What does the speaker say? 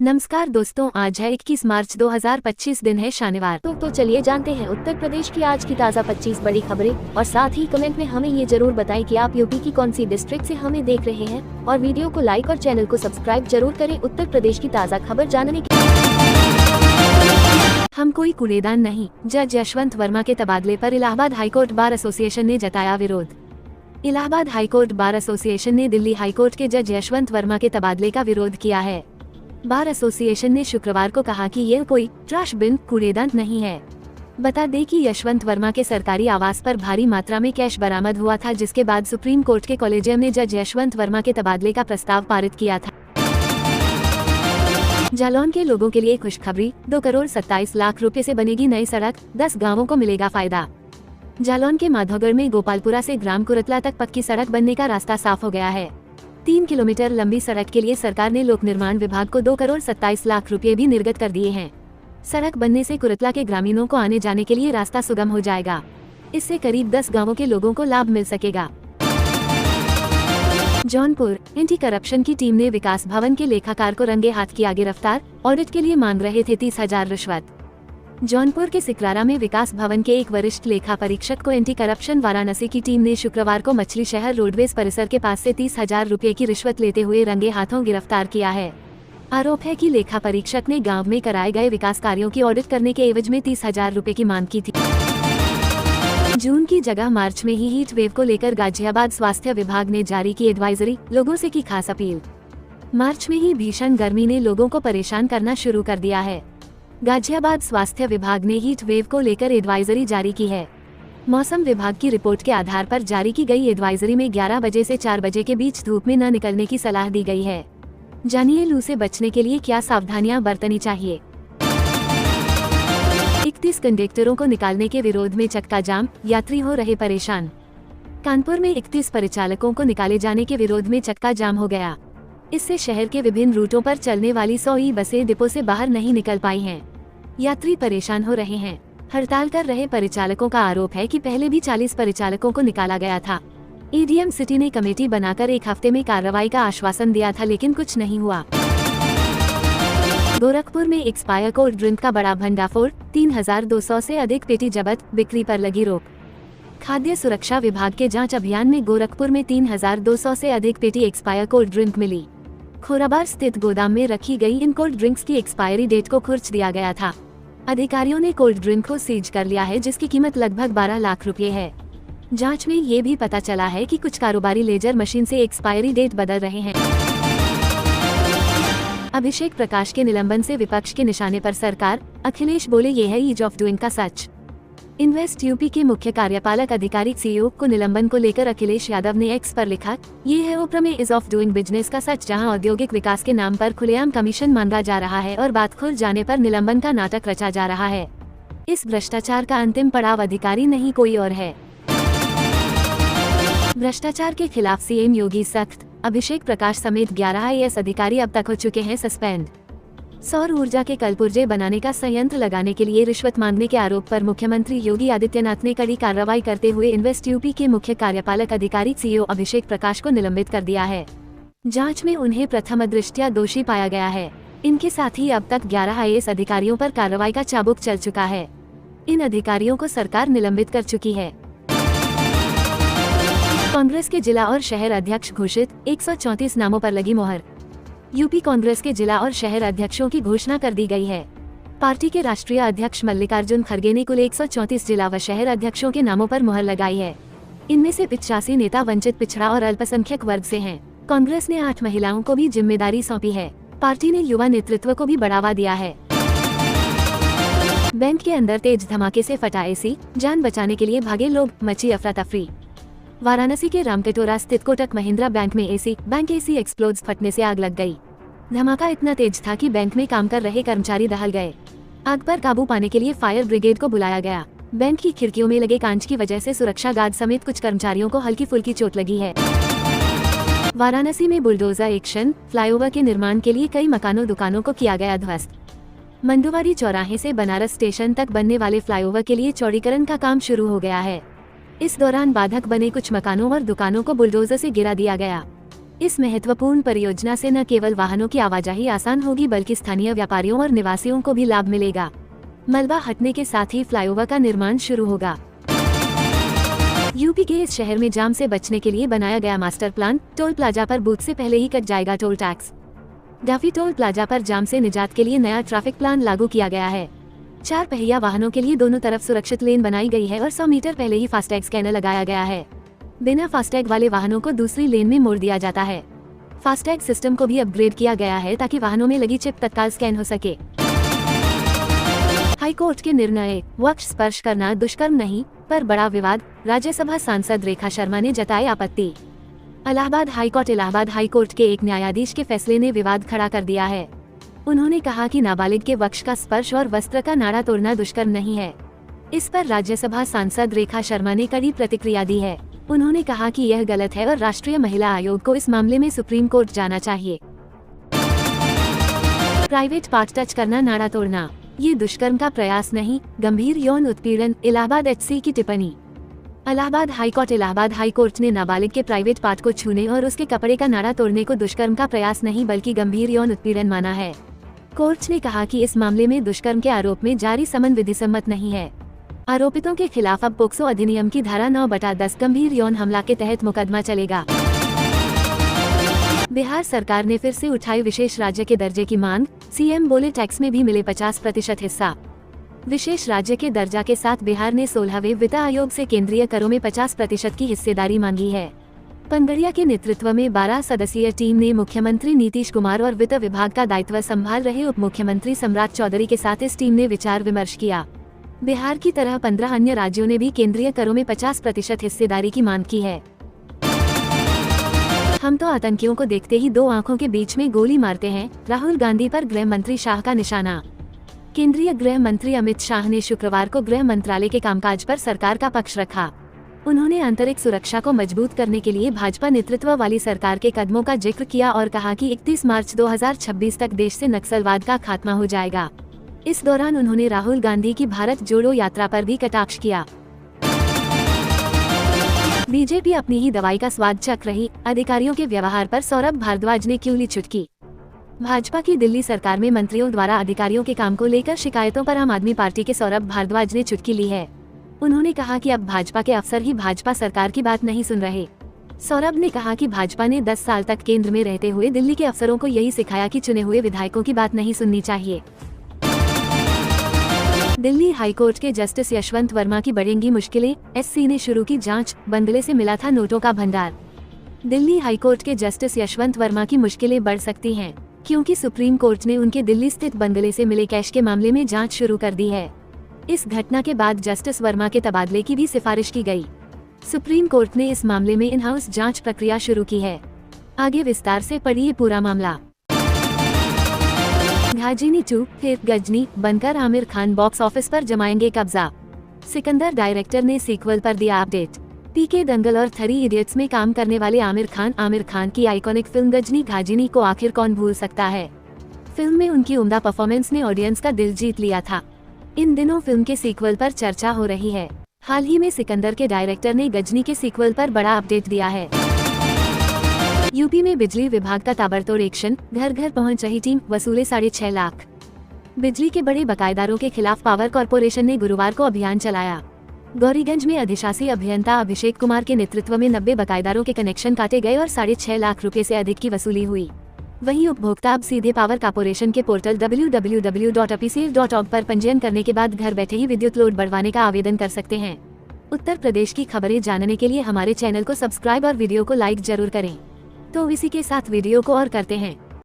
नमस्कार दोस्तों, आज है 21 मार्च 2025, दिन है शनिवार। तो चलिए जानते हैं उत्तर प्रदेश की आज की ताज़ा 25 बड़ी खबरें और साथ ही कमेंट में हमें ये जरूर बताएं कि आप यूपी की कौन सी डिस्ट्रिक्ट से हमें देख रहे हैं और वीडियो को लाइक और चैनल को सब्सक्राइब जरूर करें उत्तर प्रदेश की ताज़ा खबर जानने के। हम कोई कूड़ेदान नहीं, जज यशवंत वर्मा के तबादले पर इलाहाबाद हाईकोर्ट बार एसोसिएशन ने जताया विरोध। इलाहाबाद हाईकोर्ट बार एसोसिएशन ने दिल्ली हाईकोर्ट के जज यशवंत वर्मा के तबादले का विरोध किया है। बार एसोसिएशन ने शुक्रवार को कहा कि यह कोई ट्रैश बिन कूड़ेदान नहीं है। बता दें कि यशवंत वर्मा के सरकारी आवास पर भारी मात्रा में कैश बरामद हुआ था, जिसके बाद सुप्रीम कोर्ट के कॉलेजियम ने जज यशवंत वर्मा के तबादले का प्रस्ताव पारित किया था। जालौन के लोगों के लिए खुशखबरी, 2 करोड़ 27 लाख रुपए से बनेगी नई सड़क, 10 गांवों को मिलेगा फायदा। जालौन के माधोगढ़ में गोपालपुरा से ग्राम कुरतला तक पक्की सड़क बनने का रास्ता साफ हो गया है। 3 किलोमीटर लंबी सड़क के लिए सरकार ने लोक निर्माण विभाग को 2 करोड़ 27 लाख रुपए भी निर्गत कर दिए हैं। सड़क बनने से कुरतला के ग्रामीणों को आने जाने के लिए रास्ता सुगम हो जाएगा। इससे करीब 10 गांवों के लोगों को लाभ मिल सकेगा। जौनपुर एंटी करप्शन की टीम ने विकास भवन के लेखाकार को रंगे हाथ किया गिरफ्तार, ऑडिट के लिए मांग रहे थे 30,000 रिश्वत। जौनपुर के सिकरारा में विकास भवन के एक वरिष्ठ लेखा परीक्षक को एंटी करप्शन वाराणसी की टीम ने शुक्रवार को मछली शहर रोडवेज परिसर के पास से 30,000 रुपए की रिश्वत लेते हुए रंगे हाथों गिरफ्तार किया है। आरोप है कि लेखा परीक्षक ने गांव में कराए गए विकास कार्यों की ऑडिट करने के एवज में 30,000 रुपए की मांग की थी। जून की जगह मार्च में ही हीट वेव को लेकर गाजियाबाद स्वास्थ्य विभाग ने जारी की एडवाइजरी, लोगों से की खास अपील। मार्च में ही भीषण गर्मी ने लोगों को परेशान करना शुरू कर दिया है। गाजियाबाद स्वास्थ्य विभाग ने हीट वेव को लेकर एडवाइजरी जारी की है। मौसम विभाग की रिपोर्ट के आधार पर जारी की गई एडवाइजरी में 11 बजे से 4 बजे के बीच धूप में न निकलने की सलाह दी गई है। जानिए लू से बचने के लिए क्या सावधानियां बरतनी चाहिए। 31 कंडक्टरों को निकालने के विरोध में चक्का जाम, यात्री हो रहे परेशान। कानपुर में 31 परिचालकों को निकाले जाने के विरोध में चक्का जाम हो गया। इससे शहर के विभिन्न रूटों पर चलने वाली 100 ई बसें डिपो से बाहर नहीं निकल पाई हैं। यात्री परेशान हो रहे हैं। हड़ताल कर रहे परिचालकों का आरोप है कि पहले भी 40 परिचालकों को निकाला गया था। ईडीएम सिटी ने कमेटी बनाकर 1 हफ्ते में कार्रवाई का आश्वासन दिया था, लेकिन कुछ नहीं हुआ। गोरखपुर में एक्सपायर कोल्ड ड्रिंक का बड़ा भंडाफोड़, 3,200 से अधिक पेटी जब्त, बिक्री पर लगी रोक। खाद्य सुरक्षा विभाग के जांच अभियान में गोरखपुर में 3,200 से अधिक पेटी एक्सपायर कोल्ड ड्रिंक मिली। खोराबार स्थित गोदाम में रखी गई इन कोल्ड ड्रिंक्स की एक्सपायरी डेट को खुर्च दिया गया था। अधिकारियों ने कोल्ड ड्रिंक को सीज कर लिया है, जिसकी कीमत लगभग 12 लाख रुपए है। जांच में ये भी पता चला है कि कुछ कारोबारी लेजर मशीन से एक्सपायरी डेट बदल रहे हैं। अभिषेक प्रकाश के निलंबन से विपक्ष के निशाने पर सरकार, अखिलेश बोले ये है ईज ऑफ डूइंग का सच। इन्वेस्ट यूपी के मुख्य कार्यपालक अधिकारी सीईओ को निलंबन को लेकर अखिलेश यादव ने एक्स पर लिखा, ये है ओपरा में इज ऑफ डूइंग बिजनेस का सच, जहां औद्योगिक विकास के नाम पर खुलेआम कमीशन मांगा जा रहा है और बात खुल जाने पर निलंबन का नाटक रचा जा रहा है। इस भ्रष्टाचार का अंतिम पड़ाव अधिकारी नहीं कोई और है। भ्रष्टाचार के खिलाफ सीएम योगी सख्त, अभिषेक प्रकाश समेत 11 IAS अधिकारी अब तक हो चुके हैं सस्पेंड। सौर ऊर्जा के कलपुर्जे बनाने का संयंत्र लगाने के लिए रिश्वत मांगने के आरोप पर मुख्यमंत्री योगी आदित्यनाथ ने कड़ी कार्रवाई करते हुए इन्वेस्ट यूपी के मुख्य कार्यपालक अधिकारी सीईओ अभिषेक प्रकाश को निलंबित कर दिया है। जांच में उन्हें प्रथम दृष्टया दोषी पाया गया है। इनके साथ ही अब तक 11 IAS अधिकारियों पर कार्रवाई का चाबुक चल चुका है। इन अधिकारियों को सरकार निलंबित कर चुकी है। कांग्रेस के जिला और शहर अध्यक्ष घोषित, 134 नामों पर लगी मोहर। यूपी कांग्रेस के जिला और शहर अध्यक्षों की घोषणा कर दी गई है। पार्टी के राष्ट्रीय अध्यक्ष मल्लिकार्जुन खड़गे ने कुल 134 जिला व शहर अध्यक्षों के नामों पर मुहर लगाई है। इनमें से 85 नेता वंचित, पिछड़ा और अल्पसंख्यक वर्ग से हैं। कांग्रेस ने 8 महिलाओं को भी जिम्मेदारी सौंपी है। पार्टी ने युवा नेतृत्व को भी बढ़ावा दिया है। बैंक के अंदर तेज धमाके से फटा एसी, जान बचाने के लिए भागे लोग, मची अफरा तफरी। वाराणसी के रामकटोरा स्थित कोटक महिंद्रा बैंक में बैंक एसी एक्सप्लोड्स, फटने से आग लग गई। धमाका इतना तेज था कि बैंक में काम कर रहे कर्मचारी दहल गए। आग पर काबू पाने के लिए फायर ब्रिगेड को बुलाया गया। बैंक की खिड़कियों में लगे कांच की वजह से सुरक्षा गार्ड समेत कुछ कर्मचारियों को हल्की फुल्की चोट लगी है। वाराणसी में बुलडोजर एक्शन, फ्लाईओवर के निर्माण के लिए कई मकानों दुकानों को किया गया ध्वस्त। मंडुवारी चौराहे से बनारस स्टेशन तक बनने वाले फ्लाईओवर के लिए चौड़ीकरण का काम शुरू हो गया है। इस दौरान बाधक बने कुछ मकानों और दुकानों को बुलडोजर से गिरा दिया गया। इस महत्वपूर्ण परियोजना से न केवल वाहनों की आवाजाही आसान होगी बल्कि स्थानीय व्यापारियों और निवासियों को भी लाभ मिलेगा। मलबा हटने के साथ ही फ्लाईओवर का निर्माण शुरू होगा। यूपी के इस शहर में जाम से बचने के लिए बनाया गया मास्टर प्लान। टोल प्लाजा पर बूथ से पहले ही कट जाएगा toll tax. Duffy toll plaza पर जाम से निजात के लिए नया ट्रैफिक प्लान लागू किया गया है। 4 पहिया वाहनों के लिए दोनों तरफ सुरक्षित लेन बनाई गई है और 100 मीटर पहले ही फास्टैग स्कैनर लगाया गया है। बिना फास्टैग वाले वाहनों को दूसरी लेन में मोड़ दिया जाता है। फास्टैग सिस्टम को भी अपग्रेड किया गया है ताकि वाहनों में लगी चिप तत्काल स्कैन हो सके। हाईकोर्ट के निर्णय, वक्ष स्पर्श करना दुष्कर्म नहीं, पर बड़ा विवाद। राज्यसभा सांसद रेखा शर्मा ने जताई आपत्ति। इलाहाबाद हाईकोर्ट के एक न्यायाधीश के फैसले ने विवाद खड़ा कर दिया है। उन्होंने कहा कि नाबालिग के वक्ष का स्पर्श और वस्त्र का नाड़ा तोड़ना दुष्कर्म नहीं है। इस पर राज्यसभा सांसद रेखा शर्मा ने कड़ी प्रतिक्रिया दी है। उन्होंने कहा कि यह गलत है और राष्ट्रीय महिला आयोग को इस मामले में सुप्रीम कोर्ट जाना चाहिए। प्राइवेट पार्ट टच करना, नाड़ा तोड़ना, ये दुष्कर्म का प्रयास नहीं, गंभीर यौन उत्पीड़न। इलाहाबाद एचसी की टिप्पणी। इलाहाबाद हाईकोर्ट ने नाबालिग के प्राइवेट पार्ट को छूने और उसके कपड़े का नाड़ा तोड़ने को दुष्कर्म का प्रयास नहीं बल्कि गंभीर यौन उत्पीड़न माना है। कोर्ट ने कहा कि इस मामले में दुष्कर्म के आरोप में जारी समन विधिसम्मत नहीं है। आरोपितों के खिलाफ अब पोक्सो अधिनियम की धारा 9/10 गंभीर यौन हमला के तहत मुकदमा चलेगा। बिहार सरकार ने फिर से उठाई विशेष राज्य के दर्जे की मांग। सीएम बोले टैक्स में भी मिले 50% हिस्सा। विशेष राज्य के दर्जा के साथ बिहार ने 16वें वित्त आयोग से केंद्रीय करों में 50% की हिस्सेदारी मांगी है। पंगड़िया के नेतृत्व में 12 सदस्यीय टीम ने मुख्यमंत्री नीतीश कुमार और वित्त विभाग का दायित्व संभाल रहे उप मुख्यमंत्री सम्राट चौधरी के साथ इस टीम ने विचार विमर्श किया। बिहार की तरह 15 अन्य राज्यों ने भी केंद्रीय करों में 50% हिस्सेदारी की मांग की है। हम तो आतंकियों को देखते ही 2 आंखों के बीच में गोली मारते हैं, राहुल गांधी पर गृह मंत्री शाह का निशाना। केंद्रीय गृह मंत्री अमित शाह ने शुक्रवार को गृह मंत्रालय के कामकाज पर सरकार का पक्ष रखा। उन्होंने आंतरिक सुरक्षा को मजबूत करने के लिए भाजपा नेतृत्व वाली सरकार के कदमों का जिक्र किया और कहा कि 31 मार्च 2026 तक देश से नक्सलवाद का खात्मा हो जाएगा। इस दौरान उन्होंने राहुल गांधी की भारत जोड़ो यात्रा पर भी कटाक्ष किया। बीजेपी अपनी ही दवाई का स्वाद चख रही, अधिकारियों के व्यवहार पर सौरभ भारद्वाज ने क्यों ली चुटकी। भाजपा की दिल्ली सरकार में मंत्रियों द्वारा अधिकारियों के काम को लेकर शिकायतों पर आम आदमी पार्टी के सौरभ भारद्वाज ने चुटकी ली है। उन्होंने कहा कि अब भाजपा के अफसर ही भाजपा सरकार की बात नहीं सुन रहे। सौरभ ने कहा कि भाजपा ने 10 साल तक केंद्र में रहते हुए दिल्ली के अफसरों को यही सिखाया कि चुने हुए विधायकों की बात नहीं सुननी चाहिए। दिल्ली हाईकोर्ट के जस्टिस यशवंत वर्मा की बढ़ेंगी मुश्किलें, एससी ने शुरू की जांच। बंगले से मिला था नोटों का भंडार। दिल्ली हाईकोर्ट के जस्टिस यशवंत वर्मा की मुश्किलें बढ़ सकती हैं, क्योंकि सुप्रीम कोर्ट ने उनके दिल्ली स्थित बंगले से मिले कैश के मामले में जांच शुरू कर दी है। इस घटना के बाद जस्टिस वर्मा के तबादले की भी सिफारिश की गई। सुप्रीम कोर्ट ने इस मामले में इन हाउस जांच प्रक्रिया शुरू की है। आगे विस्तार से पढ़िए पूरा मामला। घाजिनी 2 फिर गजनी बनकर आमिर खान बॉक्स ऑफिस पर जमाएंगे कब्जा। सिकंदर डायरेक्टर ने सीक्वल पर दिया अपडेट। पीके दंगल और 3 इडियट्स में काम करने वाले आमिर खान की आइकॉनिक फिल्म गजनी घाजिनी को आखिर कौन भूल सकता है। फिल्म में उनकी उम्दा परफॉर्मेंस ने ऑडियंस का दिल जीत लिया था। इन दिनों फिल्म के सीक्वल पर चर्चा हो रही है। हाल ही में सिकंदर के डायरेक्टर ने गजनी के सीक्वल पर बड़ा अपडेट दिया है। यूपी में बिजली विभाग का ताबड़तोड़ एक्शन, घर घर पहुंच रही टीम, वसूले 6.5 लाख। बिजली के बड़े बकायेदारों के खिलाफ पावर कॉर्पोरेशन ने गुरुवार को अभियान चलाया। गौरीगंज में अधिशासी अभियंता अभिषेक कुमार के नेतृत्व में 90 बकायेदारों के कनेक्शन काटे गए और 6.5 लाख रुपए से अधिक की वसूली हुई। वहीं उपभोक्ता अब सीधे पावर कॉर्पोरेशन के पोर्टल www.apcl.org पर पंजीयन करने के बाद घर बैठे ही विद्युत लोड बढ़वाने का आवेदन कर सकते हैं। उत्तर प्रदेश की खबरें जानने के लिए हमारे चैनल को सब्सक्राइब और वीडियो को लाइक जरूर करें। तो इसी के साथ वीडियो को और करते हैं।